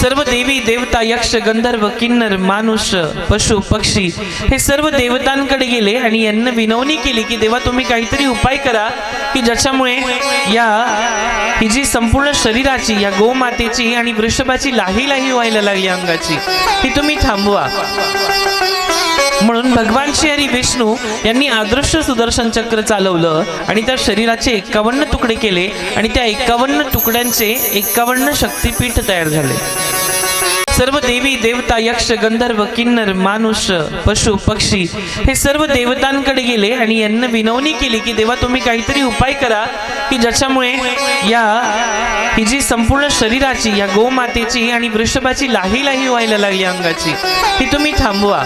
सर्व देवी देवता यक्ष गंधर्व किन्नर मानुष पशु पक्षी हे सर्व देवतांकडे गेले आणि यांना विनवणी केली की देवा तुम्ही काहीतरी उपाय करा की ज्याच्यामुळे ही जी संपूर्ण शरीराची या गोमातेची आणि वृषभाची लाही लाही व्हायला लागली अंगाची ती तुम्ही थांबवा। म्हणून भगवान श्री हरी विष्णू यांनी अदृश्य सुदर्शन चक्र चालवलं आणि त्या शरीराचे 51 तुकडे केले आणि त्या 51 तुकड्यांचे 51 शक्तिपीठ तयार झाले। सर्व देवी देवता यक्ष गंधर्व किन्नर मानुष पशु पक्षी हे सर्व देवतांकडे गेले आणि यांना विनवणी केली की देवा तुम्ही काहीतरी उपाय करा की ज्याच्यामुळे ही जी संपूर्ण शरीराची या गोमातेची आणि वृषभाची लाही लाही व्हायला लागली अंगाची ती तुम्ही थांबवा।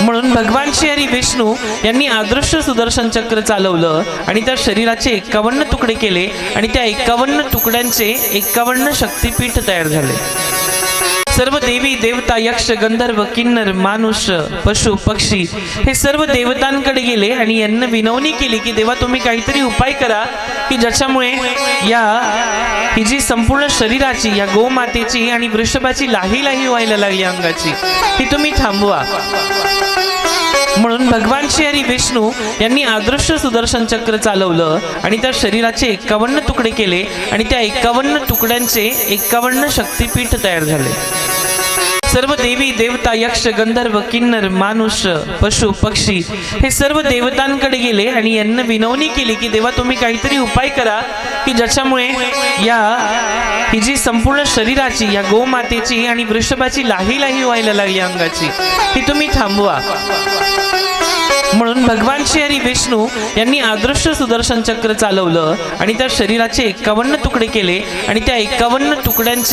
म्हणून भगवान श्री हरी विष्णू यांनी अदृश्य सुदर्शन चक्र चालवलं आणि त्या शरीराचे 51 तुकडे केले आणि त्या 51 तुकड्यांचे 51 शक्तिपीठ तयार झाले। सर्व देवी देवता यक्ष गंधर्व किन्नर मानुष पशु पक्षी हे सर्व देवतांकडे गेले आणि यांना विनवणी केली की देवा तुम्ही काहीतरी उपाय करा की ज्याच्यामुळे ही जी संपूर्ण शरीराची या गोमातेची आणि वृषभाची लाही लाही व्हायला लागली अंगाची ती तुम्ही थांबवा। म्हणून भगवान श्री हरी विष्णू यांनी अदृश्य सुदर्शन चक्र चालवलं आणि त्या शरीराचे 51 तुकडे केले आणि त्या 51 तुकड्यांचे 51 शक्तिपीठ तयार झाले। सर्व देवी देवता यक्ष गंधर्व किन्नर मानुष पशु पक्षी हे सर्व देवतांकडे गेले आणि यांना विनवणी केली की देवा तुम्ही काहीतरी उपाय करा की ज्याच्यामुळे ही जी संपूर्ण शरीराची या गोमातेची आणि वृषभाची लाही लाही व्हायला लागली अंगाची ती तुम्ही थांबवा। म्हणून भगवान श्री हरी विष्णू यांनी अदृश्य सुदर्शन चक्र चालवलं आणि त्या शरीराचे 51 तुकडे केले आणि त्या 51 तुकड्यांचे